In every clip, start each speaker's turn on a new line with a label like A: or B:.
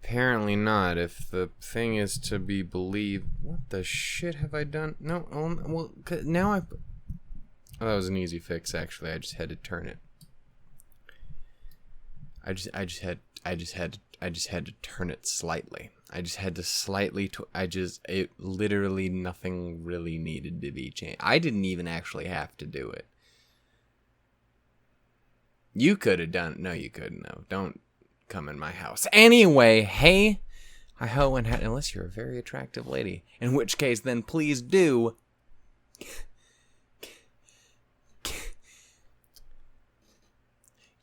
A: Apparently not. If the thing is to be believed... What the shit have I done? No, well, now I... Oh, that was an easy fix, actually. I just had to turn it. I just had to turn it slightly. I just had to slightly... It literally nothing really needed to be changed. I didn't even actually have to do it. You could have done... No, you couldn't. No, don't come in my house. Anyway, hey... Hi-ho, and unless you're a very attractive lady. In which case, then please do...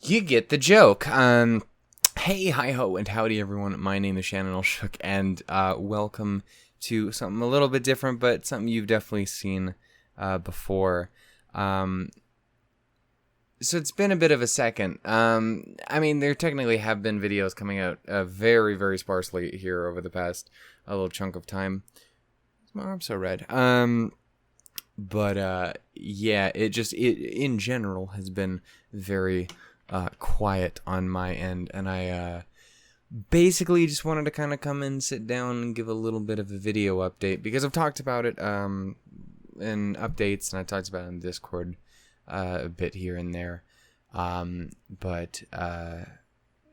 A: You get the joke. Hey, hi-ho, and howdy, everyone. My name is Shannon Olshook, and welcome to something a little bit different, but something you've definitely seen before. So it's been a bit of a second. I mean, there technically have been videos coming out very, very sparsely here over the past a little chunk of time. My arm's so red. But yeah, it in general has been very quiet on my end, and I basically just wanted to kind of come in, sit down, and give a little bit of a video update, because I've talked about it in updates, and I talked about it in Discord a bit here and there. But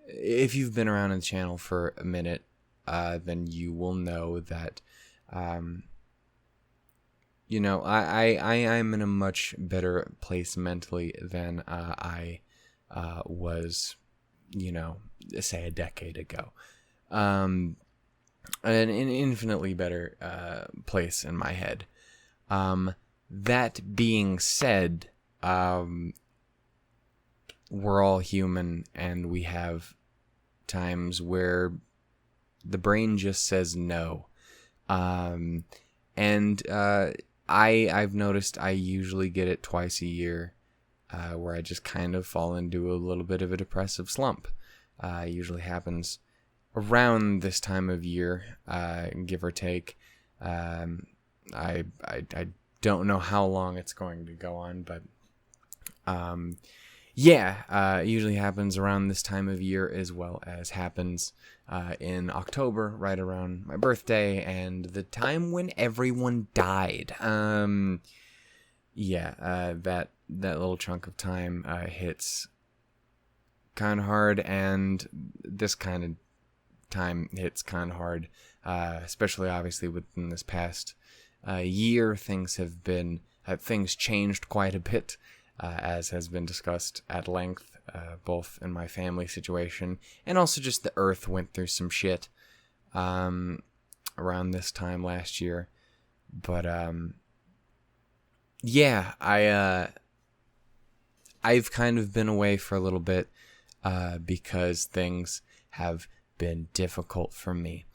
A: if you've been around in the channel for a minute, then you will know that you know, I'm in a much better place mentally than I was, you know, say a decade ago. An infinitely better place in my head. That being said, we're all human, and we have times where the brain just says no. And I've noticed I usually get it twice a year, where I just kind of fall into a little bit of a depressive slump. It usually happens around this time of year, give or take. I don't know how long it's going to go on, but yeah, it usually happens around this time of year, as well as happens in October, right around my birthday and the time when everyone died. Yeah, that little chunk of time hits kind of hard, and this kind of time hits kind of hard, especially obviously within this past year. Things changed quite a bit, as has been discussed at length, both in my family situation and also just the earth went through some shit around this time last year. But yeah, I've kind of been away for a little bit because things have been difficult for me.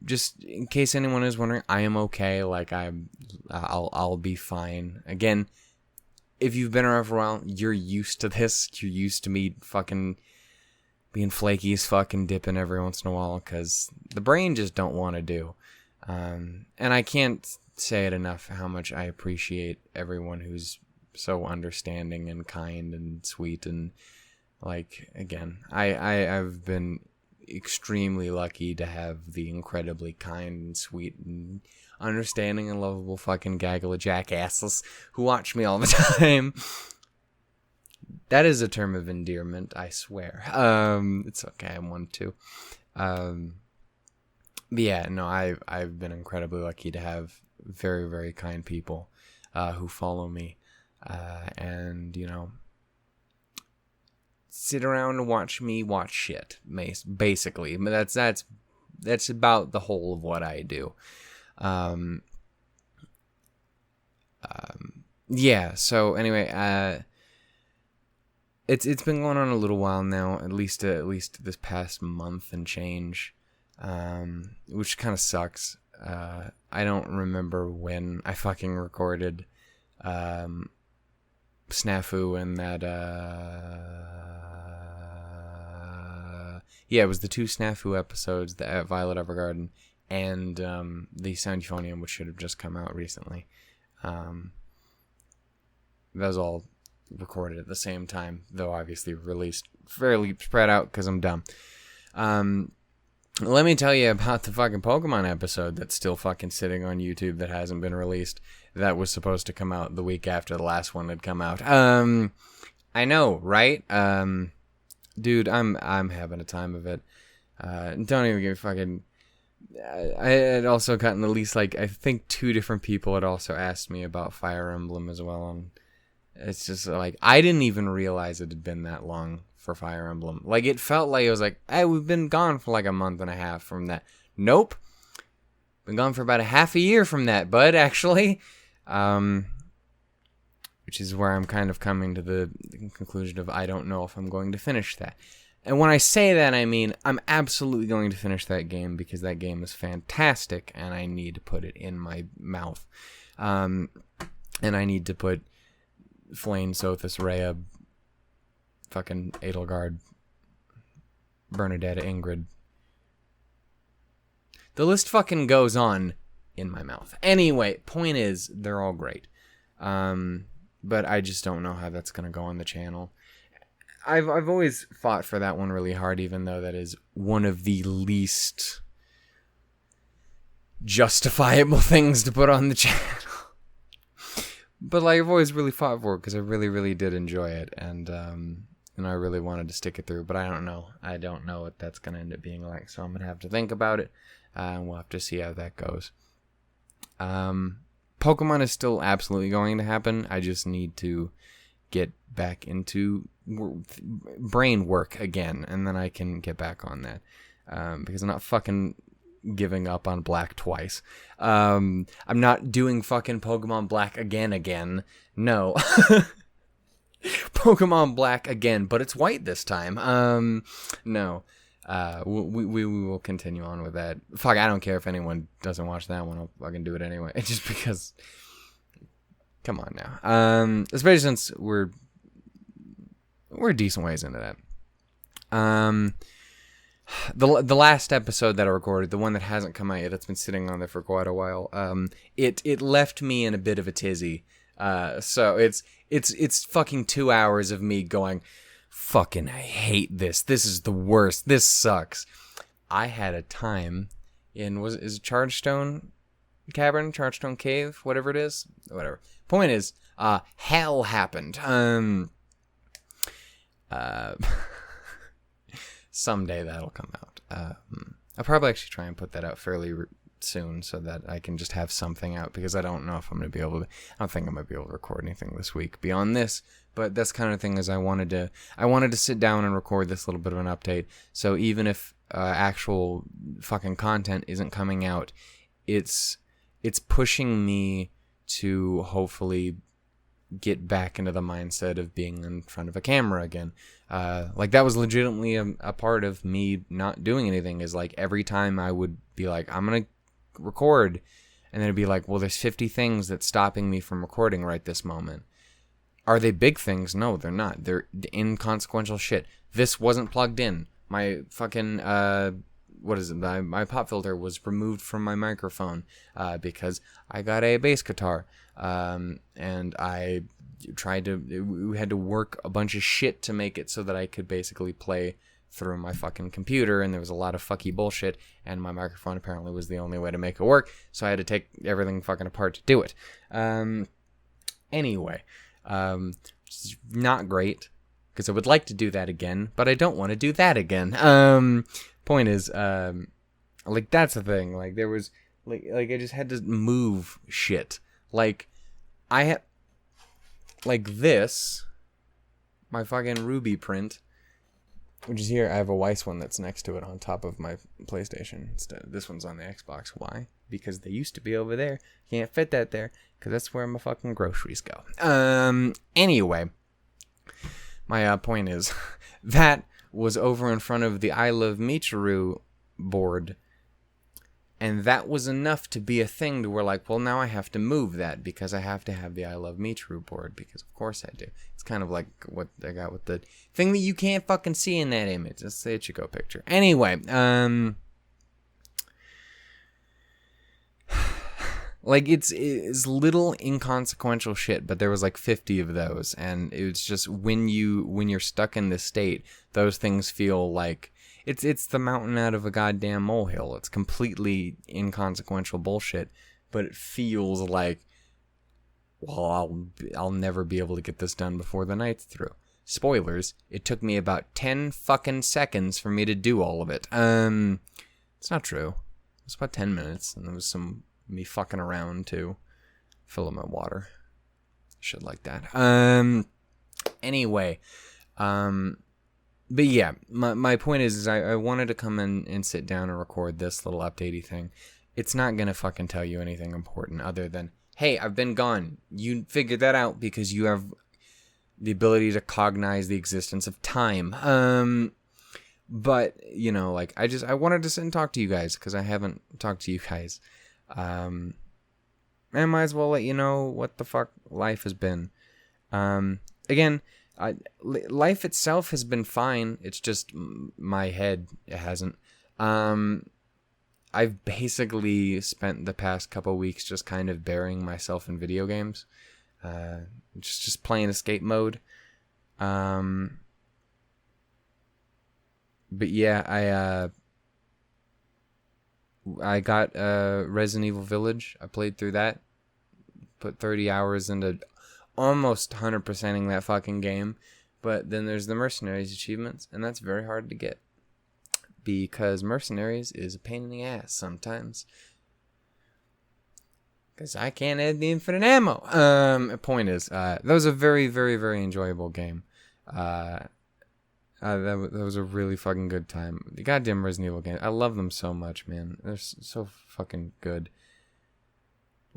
A: Just in case anyone is wondering, I am okay. Like I'll be fine. Again, if you've been around for a while, you're used to this. You're used to me fucking being flaky as fuck and dipping every once in a while, because the brain just don't want to do. And I can't say it enough how much I appreciate everyone who's so understanding and kind and sweet. And like, again, I've been extremely lucky to have the incredibly kind and sweet and understanding and lovable fucking gaggle of jackasses who watch me all the time. That is a term of endearment, I swear. It's okay, I'm one too. But yeah, no, I've been incredibly lucky to have very, very kind people who follow me, and, you know, sit around and watch me watch shit, basically. But that's about the whole of what I do. Yeah, so anyway, it's been going on a little while now, at least this past month and change, which kind of sucks. I don't remember when I fucking recorded Snafu and that yeah, it was the 2 Snafu episodes, the Violet Evergarden and the Sound Euphonium, which should have just come out recently. That was all recorded at the same time, though obviously released fairly spread out because I'm dumb. let me tell you about the fucking Pokemon episode that's still fucking sitting on YouTube that hasn't been released. That was supposed to come out the week after the last one had come out. I know, right? Dude, I'm having a time of it. Don't even give fucking... I had also gotten at least, like, I think 2 different people had also asked me about Fire Emblem as well. And it's just, like, I didn't even realize it had been that long for Fire Emblem. Like, it felt like it was like, hey, we've been gone for like a month and a half from that. Nope. Been gone for about a half a year from that, bud, actually. Which is where I'm kind of coming to the conclusion of I don't know if I'm going to finish that. And when I say that, I mean I'm absolutely going to finish that game because that game is fantastic and I need to put it in my mouth. And I need to put Flane, Sothis, Rhea, fucking Edelgard, Bernadette, Ingrid. The list fucking goes on in my mouth. Anyway, point is, they're all great. But I just don't know how that's going to go on the channel. I've always fought for that one really hard, even though that is one of the least justifiable things to put on the channel. But like, I've always really fought for it because I really, really did enjoy it, and I really wanted to stick it through. But I don't know. I don't know what that's going to end up being like, so I'm going to have to think about it, and we'll have to see how that goes. Pokemon is still absolutely going to happen. I just need to get back into brain work again, and then I can get back on that. Because I'm not fucking giving up on Black twice. I'm not doing fucking Pokemon Black again. No. Pokemon Black again, but it's white this time. No. We will continue on with that. Fuck, I don't care if anyone doesn't watch that one. I'll fucking do it anyway. Just because... Come on now. Especially since we're a decent ways into that. The last episode that I recorded, the one that hasn't come out yet, that's been sitting on there for quite a while, it left me in a bit of a tizzy. So it's fucking 2 hours of me going, fucking I hate this. This is the worst. This sucks. I had a time in, is it Chargestone Cavern? Chargestone Cave? Whatever it is? Whatever. Point is, hell happened. Someday that'll come out. I'll probably actually try and put that out fairly soon so that I can just have something out, because I don't know if I'm going to be able to, I don't think I might be able to record anything this week beyond this, but that's kind of the thing is I wanted to sit down and record this little bit of an update, so even if actual fucking content isn't coming out, it's pushing me to hopefully get back into the mindset of being in front of a camera again. Like that was legitimately a part of me not doing anything, is like every time I would be like, I'm going to record, and then it'd be like, well, there's 50 things that's stopping me from recording right this moment. Are they big things? No, they're not. They're inconsequential shit. This wasn't plugged in. My fucking, what is it? My pop filter was removed from my microphone because I got a bass guitar. And I we had to work a bunch of shit to make it so that I could basically play through my fucking computer, and there was a lot of fucky bullshit, and my microphone apparently was the only way to make it work, so I had to take everything fucking apart to do it. Anyway, it's not great, because I would like to do that again, but I don't want to do that again. Point is, like, that's the thing, like, there was, like I just had to move shit. Like, I had, like this, my fucking Ruby print, which is here. I have a Weiss one that's next to it on top of my PlayStation. Instead, this one's on the Xbox. Why? Because they used to be over there. Can't fit that there, because that's where my fucking groceries go. Anyway, my point is, that was over in front of the I Love Michiru board, and that was enough to be a thing to where, like, well, now I have to move that because I have to have the I Love Michiru board, because of course I do. It's kind of like what I got with the thing that you can't fucking see in that image. It's the Ichigo picture. Anyway, like, it's little inconsequential shit, but there was like 50 of those, and it was just when you're stuck in this state, those things feel like It's the mountain out of a goddamn molehill. It's completely inconsequential bullshit, but it feels like, well, I'll never be able to get this done before the night's through. Spoilers, it took me about 10 fucking seconds for me to do all of it. It's not true. It was about 10 minutes, and there was some me fucking around too. Fill up my water. Shit like that. Anyway, but yeah, my point is I wanted to come in and sit down and record this little updatey thing. It's not gonna fucking tell you anything important other than, hey, I've been gone. You figured that out because you have the ability to cognize the existence of time. But, you know, like, I wanted to sit and talk to you guys because I haven't talked to you guys. I might as well let you know what the fuck life has been. Again, life itself has been fine. It's just my head, it hasn't. I've basically spent the past couple weeks just kind of burying myself in video games. Just playing escape mode. But yeah, I got Resident Evil Village. I played through that. Put 30 hours into almost 100%ing that fucking game. But then there's the Mercenaries achievements, and that's very hard to get. Because Mercenaries is a pain in the ass sometimes. Because I can't add the infinite ammo. Point is, that was a very, very, very enjoyable game. That was a really fucking good time. The goddamn Resident Evil games, I love them so much, man. They're so fucking good.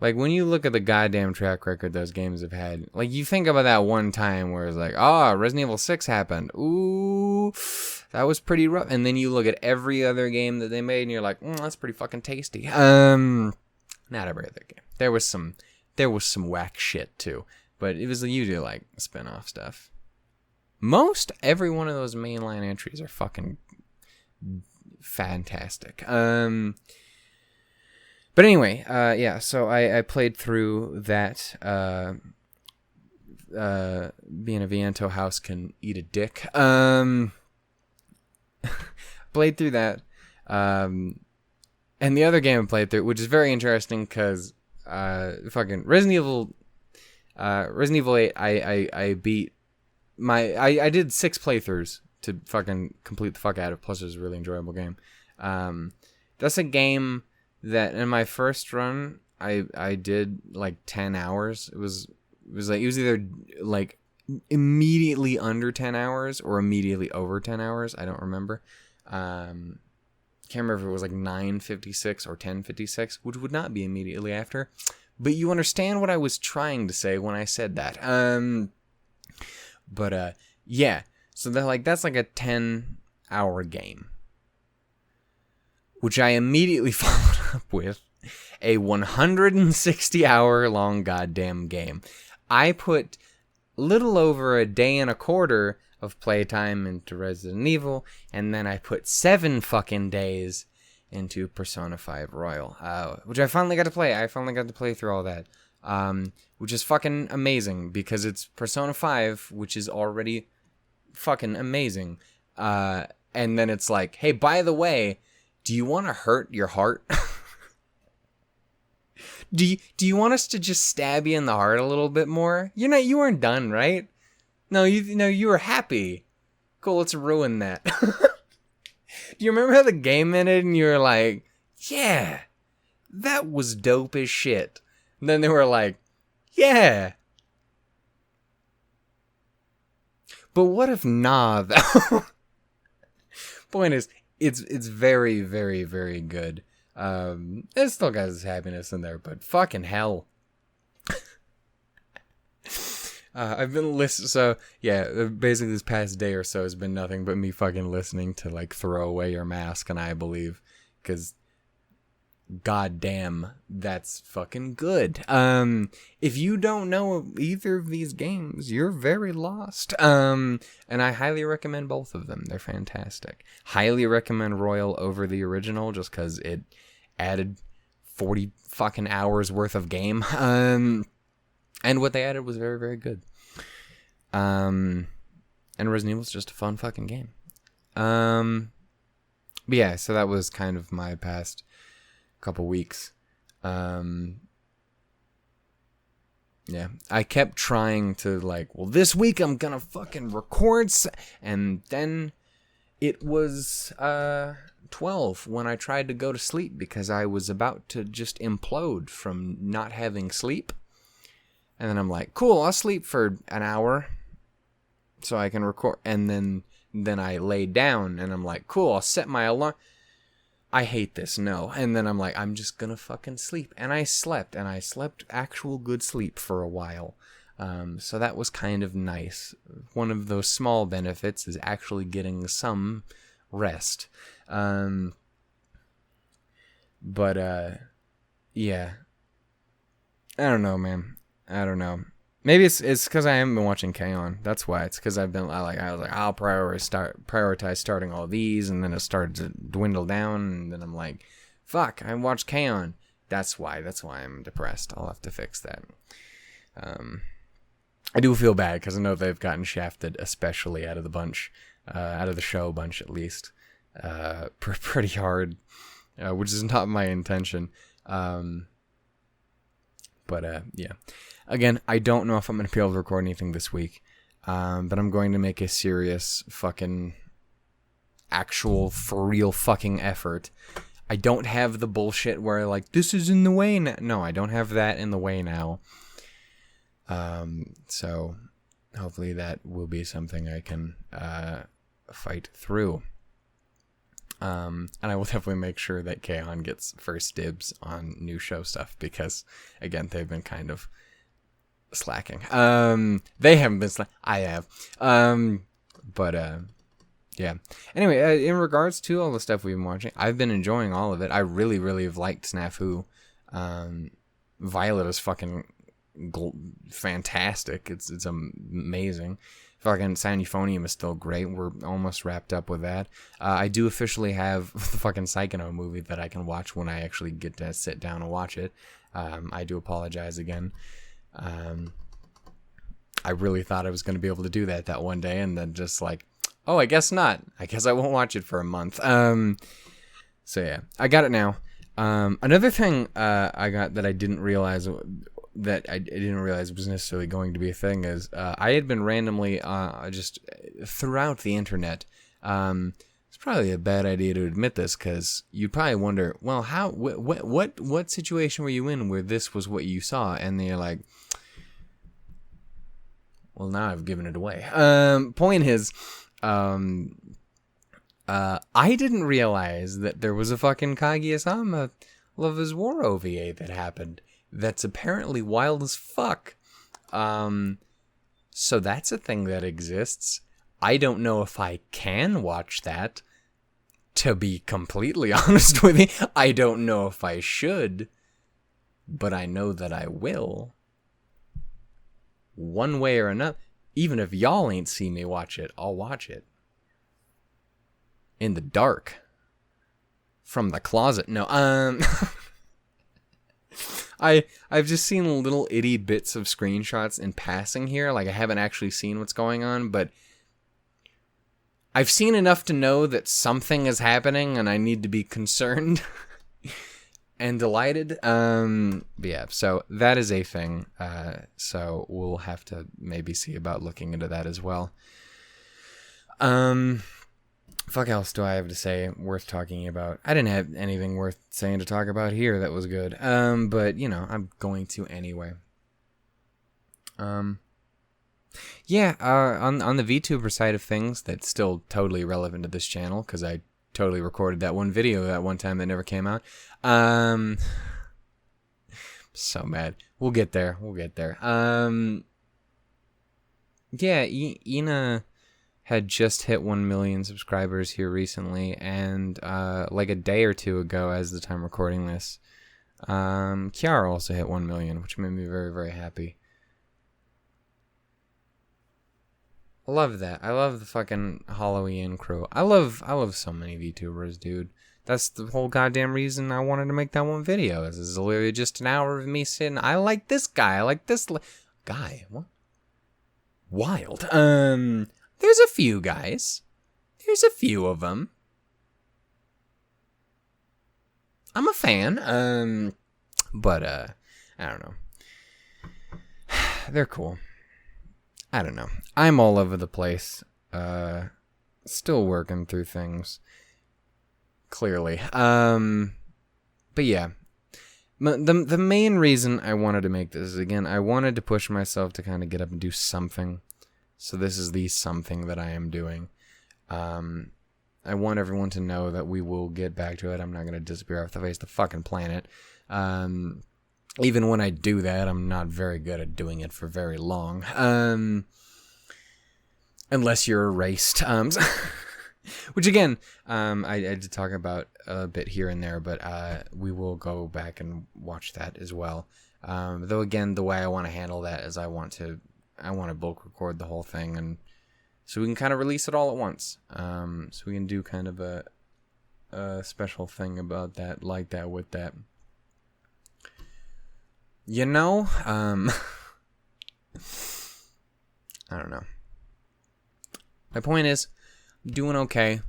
A: Like, when you look at the goddamn track record those games have had, like, you think about that one time where it's like, Resident Evil 6 happened. Ooh, that was pretty rough. And then you look at every other game that they made, and you're like, that's pretty fucking tasty. Not every other game. There was some whack shit, too. But it was usually, like, spin-off stuff. Most every one of those mainline entries are fucking fantastic. But anyway, yeah, so I played through that. Being a Viento house can eat a dick. Played through that. And the other game I played through, which is very interesting because fucking Resident Evil 8, I beat I did 6 playthroughs to fucking complete the fuck out of it, plus it was a really enjoyable game. That's a game that in my first run I did like 10 hours. It was either like immediately under 10 hours or immediately over 10 hours. I don't remember. Can't remember if it was like 9:56 or 10:56, which would not be immediately after. But you understand what I was trying to say when I said that. But yeah. So that's like a 10-hour game. Which I immediately followed up with a 160-hour long goddamn game. I put little over a day and a quarter of playtime into Resident Evil, and then I put 7 fucking days into Persona 5 Royal, which I finally got to play. I finally got to play through all that, which is fucking amazing because it's Persona 5, which is already fucking amazing. And then it's like, hey, by the way, do you want to hurt your heart? Do you want us to just stab you in the heart a little bit more? You weren't done, right? No, you were happy. Cool, let's ruin that. Do you remember how the game ended and you were like, yeah, that was dope as shit. And then they were like, yeah. But what if nah, though? Point is, it's very, very, very good. It still got its happiness in there, but fucking hell. I've been listening, so yeah, basically this past day or so has been nothing but me fucking listening to like Throw Away Your Mask and I Believe, because goddamn, that's fucking good. If you don't know either of these games, you're very lost. And I highly recommend both of them. They're fantastic. Highly recommend Royal over the original just because it added 40 fucking hours worth of game. And what they added was very, very good. And Resident Evil is just a fun fucking game. But yeah, so that was kind of my past couple weeks. Yeah, I kept trying to like, well, this week I'm gonna fucking record, and then it was 12 when I tried to go to sleep because I was about to just implode from not having sleep. And then I'm like, cool, I'll sleep for an hour so I can record. And then I laid down and I'm like, cool, I'll set my alarm. I hate this, no. And then I'm like, I'm just gonna fucking sleep. And I slept actual good sleep for a while. So that was kind of nice. One of those small benefits is actually getting some rest. Yeah. I don't know, man. I don't know. Maybe it's because I haven't been watching K-On! That's why. It's because I was like, I'll prioritize starting all these, and then it started to dwindle down, and then I'm like, fuck, I watched K-On! That's why I'm depressed. I'll have to fix that. I do feel bad because I know they've gotten shafted, especially out of the show bunch at least, pretty hard, which is not my intention. Yeah. Again, I don't know if I'm going to be able to record anything this week, but I'm going to make a serious fucking actual for real fucking effort. I don't have the bullshit where like, this is in the way now. No, I don't have that in the way now. So hopefully that will be something I can fight through. And I will definitely make sure that K-On! Gets first dibs on new show stuff because, again, they've been kind of slacking. They haven't been I have. Yeah. Anyway, in regards to all the stuff we've been watching, I've been enjoying all of it. I really, really have liked Snafu. Violet is fucking fantastic. It's amazing. Fucking Sound Euphonium is still great. We're almost wrapped up with that. I do officially have the fucking Psychono movie that I can watch when I actually get to sit down and watch it. I do apologize again. I really thought I was going to be able to do that one day, and then just like, oh, I guess not. I guess I won't watch it for a month. So yeah, I got it now. Another thing I got that I didn't realize was necessarily going to be a thing is I had been randomly just throughout the internet. It's probably a bad idea to admit this because you'd probably wonder, well, how what situation were you in where this was what you saw? And then you're like, well, now I've given it away. Point is, I didn't realize that there was a fucking Kaguya-sama Love is War OVA that happened. That's apparently wild as fuck. So that's a thing that exists. I don't know if I can watch that. To be completely honest with you, I don't know if I should, but I know that I will. One way or another. Even if y'all ain't seen me watch it, I'll watch it. In the dark. From the closet. No, I've just seen little itty bits of screenshots in passing here. Like, I haven't actually seen what's going on, but I've seen enough to know that something is happening and I need to be concerned and delighted. But yeah, so that is a thing. So we'll have to maybe see about looking into that as well. Fuck else do I have to say worth talking about? I didn't have anything worth saying to talk about here that was good. But, you know, I'm going to anyway. Yeah, on the VTuber side of things, that's still totally relevant to this channel, because I totally recorded that one video that one time that never came out. So mad. We'll get there. Yeah, Ina had just hit 1 million subscribers here recently, and like a day or two ago, as the time recording this, Kiara also hit 1 million, which made me very, very happy. I love that. I love the fucking Halloween crew. I love so many VTubers, dude. That's the whole goddamn reason I wanted to make that one video. This is literally just an hour of me sitting. I like this guy. I like this guy. What? Wild. There's a few guys. There's a few of them. I'm a fan. But I don't know. They're cool. I don't know. I'm all over the place. Still working through things. Clearly. But yeah. The main reason I wanted to make this is, again, I wanted to push myself to kind of get up and do something. So this is the something that I am doing. I want everyone to know that we will get back to it. I'm not going to disappear off the face of the fucking planet. Even when I do that, I'm not very good at doing it for very long. Unless you're erased. Which, again, I did talk about a bit here and there, but we will go back and watch that as well. Though, again, the way I want to handle that is I want to bulk record the whole thing, and so we can kind of release it all at once. So we can do kind of a special thing about that, like that, with that. You know, I don't know. My point is, I'm doing okay.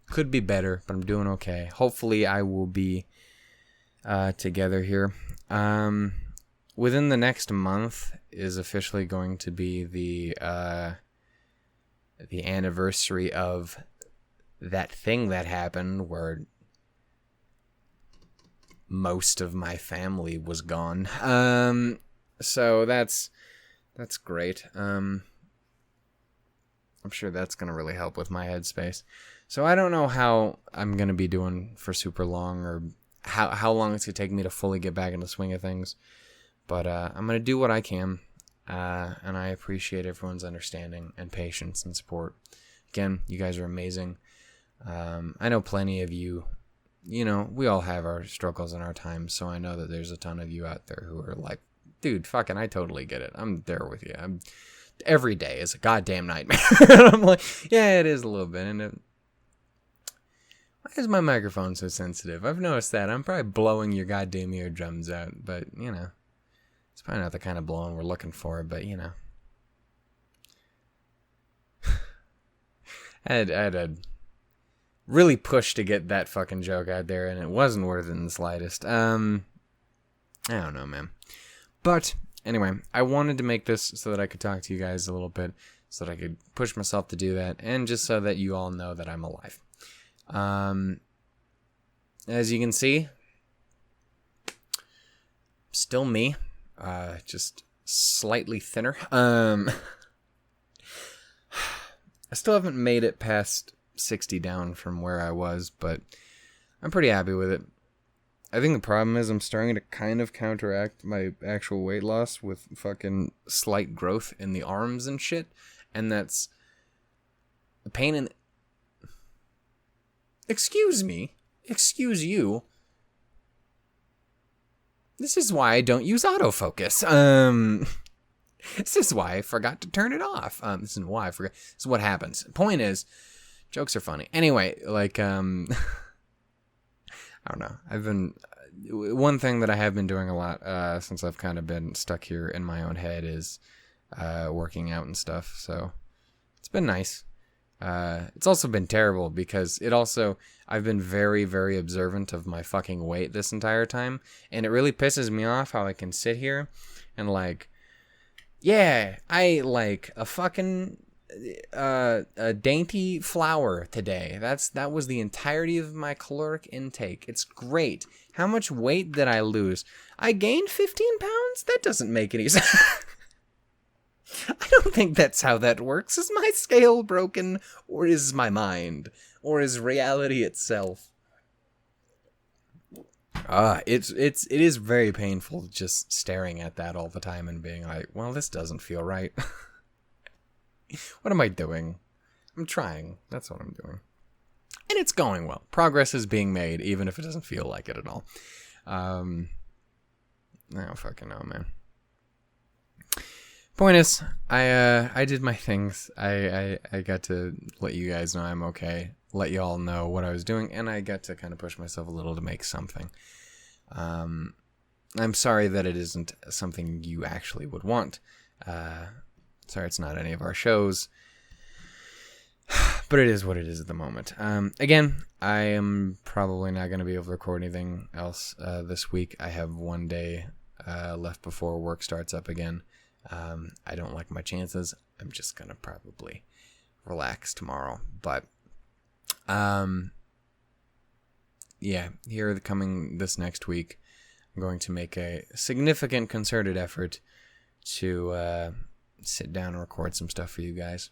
A: Could be better, but I'm doing okay. Hopefully I will be together here. Within the next month is officially going to be the anniversary of that thing that happened where most of my family was gone. So that's great. I'm sure that's going to really help with my headspace. So I don't know how I'm going to be doing for super long, or how long it's going to take me to fully get back in the swing of things. But I'm going to do what I can. And I appreciate everyone's understanding and patience and support. Again, you guys are amazing. I know plenty of you, we all have our struggles and our times. So I know that there's a ton of you out there who are like, dude, fucking, I totally get it. I'm there with you. Every day is a goddamn nightmare. I'm like, yeah, it is a little bit. And why is my microphone so sensitive? I've noticed that. I'm probably blowing your goddamn eardrums out. But, it's probably not the kind of blowing we're looking for. But, I had to really push to get that fucking joke out there. And it wasn't worth it in the slightest. I don't know, man. But anyway, I wanted to make this so that I could talk to you guys a little bit, so that I could push myself to do that, and just so that you all know that I'm alive. As you can see, still me, just slightly thinner. I still haven't made it past 60 down from where I was, but I'm pretty happy with it. I think the problem is I'm starting to kind of counteract my actual weight loss with fucking slight growth in the arms and shit. And that's a pain in... Excuse me. Excuse you. This is why I don't use autofocus. This is why I forgot to turn it off. This is why I forgot. This is what happens. Point is, jokes are funny. Anyway, I don't know. One thing that I have been doing a lot since I've kind of been stuck here in my own head is working out and stuff. So it's been nice. It's also been terrible because I've been very, very observant of my fucking weight this entire time. And it really pisses me off how I can sit here and yeah, I like a fucking... a dainty flower today. That was the entirety of my caloric intake. It's great. How much weight did I lose? I gained 15 pounds? That doesn't make any sense. I don't think that's how that works. Is my scale broken, or is my mind, or is reality itself? It is very painful just staring at that all the time and being like, well, this doesn't feel right. What am I doing? I'm trying. That's what I'm doing. And it's going well. Progress is being made, even if it doesn't feel like it at all. I don't fucking know, man. Point is, I did my things. I got to let you guys know I'm okay. Let you all know what I was doing, and I got to kind of push myself a little to make something. I'm sorry that it isn't something you actually would want. Sorry, it's not any of our shows. But it is what it is at the moment. Again, I am probably not going to be able to record anything else this week. I have one day left before work starts up again. I don't like my chances. I'm just going to probably relax tomorrow. But, yeah, here coming this next week, I'm going to make a significant concerted effort to sit down and record some stuff for you guys.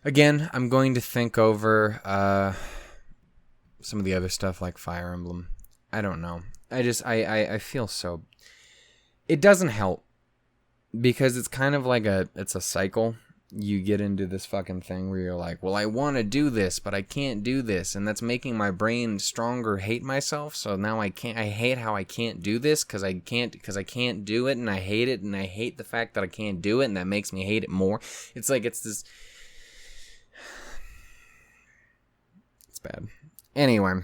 A: Again, I'm going to think over some of the other stuff like Fire Emblem. I don't know. I feel so... It doesn't help because it's kind of like it's a cycle. You get into this fucking thing where you're like, well, I want to do this, but I can't do this. And that's making my brain stronger hate myself. So now I hate how I can't do this because I can't do it. And I hate it. And I hate the fact that I can't do it. And that makes me hate it more. It's like, it's this... It's bad. Anyway.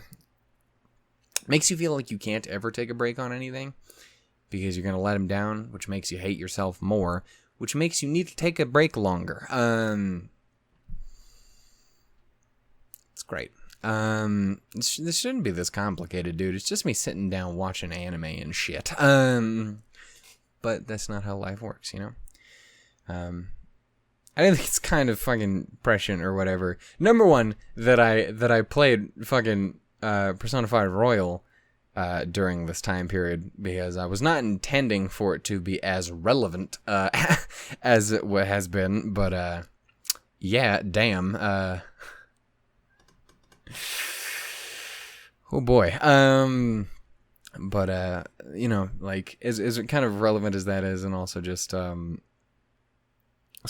A: Makes you feel like you can't ever take a break on anything. Because you're going to let them down, which makes you hate yourself more. Which makes you need to take a break longer. It's great. This shouldn't be this complicated, dude. It's just me sitting down watching anime and shit. But that's not how life works, you know? I think it's kind of fucking prescient or whatever. Number one, that I played fucking Persona 5 Royal during this time period because I was not intending for it to be as relevant as it has been, but yeah, damn. Oh boy. But you know, like as kind of relevant as that is, and also just so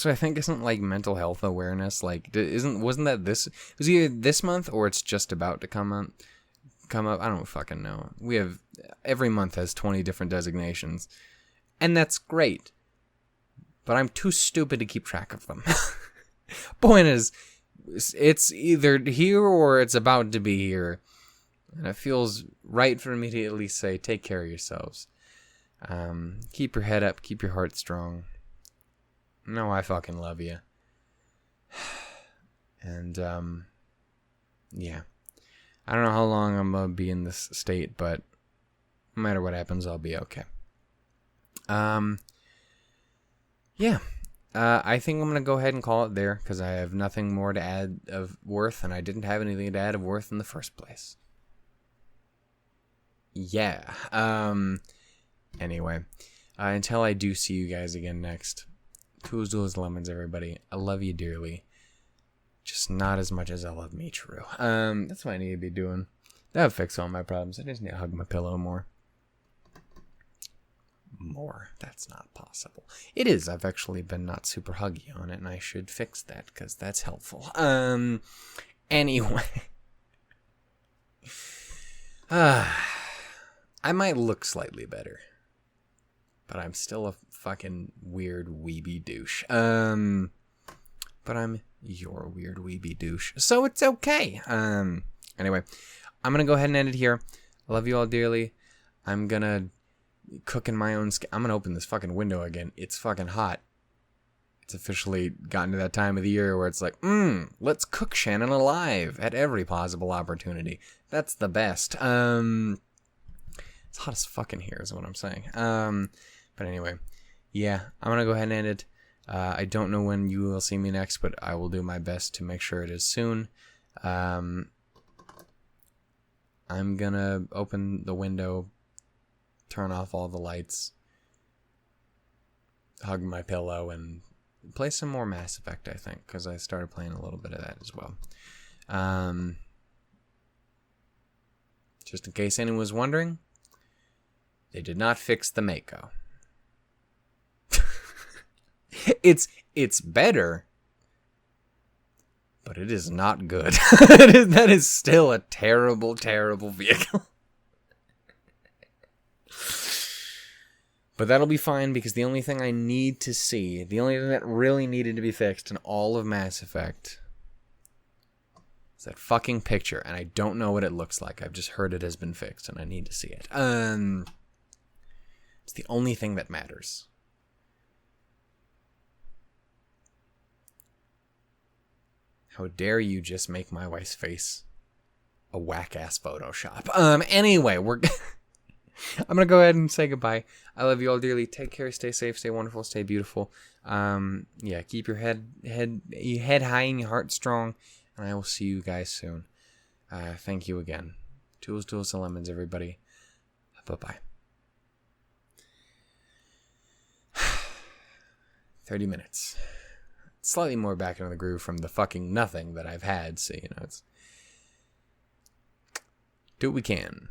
A: I think isn't like mental health awareness like wasn't that this was either this month or it's just about to come up. I don't fucking know. We have every month has 20 different designations, and that's great. But I'm too stupid to keep track of them. Point is, it's either here or it's about to be here, and it feels right for me to at least say, take care of yourselves. Keep your head up. Keep your heart strong. No, I fucking love you. And yeah. I don't know how long I'm going to be in this state, but no matter what happens, I'll be okay. Yeah. I think I'm going to go ahead and call it there, because I have nothing more to add of worth, and I didn't have anything to add of worth in the first place. Yeah. Anyway. Until I do see you guys again next. Toodles, lemons, everybody. I love you dearly. Just not as much as I love me, true. That's what I need to be doing. That would fix all my problems. I just need to hug my pillow more. More. That's not possible. It is. I've actually been not super huggy on it, and I should fix that, because that's helpful. Anyway. I might look slightly better. But I'm still a fucking weird weeby douche. But I'm your weird weeby douche, so it's okay. Anyway, I'm gonna go ahead and end it here. I love you all dearly. I'm gonna cook in my own I'm gonna open this fucking window again. It's fucking hot. It's officially gotten to that time of the year where it's like, let's cook Shannon alive at every possible opportunity. That's the best. It's hot as fucking here is what I'm saying. But anyway, yeah, I'm gonna go ahead and end it. I don't know when you will see me next, but I will do my best to make sure it is soon. I'm gonna open the window, turn off all the lights, hug my pillow, and play some more Mass Effect, I think, because I started playing a little bit of that as well. Just in case anyone was wondering, they did not fix the Mako. It's better, but it is not good. That is still a terrible, terrible vehicle. But that'll be fine, because the only thing I need to see, the only thing that really needed to be fixed in all of Mass Effect is that fucking picture, and I don't know what it looks like. I've just heard it has been fixed, and I need to see it. It's the only thing that matters. How dare you just make my wife's face a whack-ass Photoshop. Anyway, we're... I'm going to go ahead and say goodbye. I love you all dearly. Take care. Stay safe. Stay wonderful. Stay beautiful. Yeah, keep your head high and your heart strong. And I will see you guys soon. Thank you again. Tools, and lemons, everybody. Bye-bye. 30 minutes. Slightly more back into the groove from the fucking nothing that I've had. So, it's... do what we can.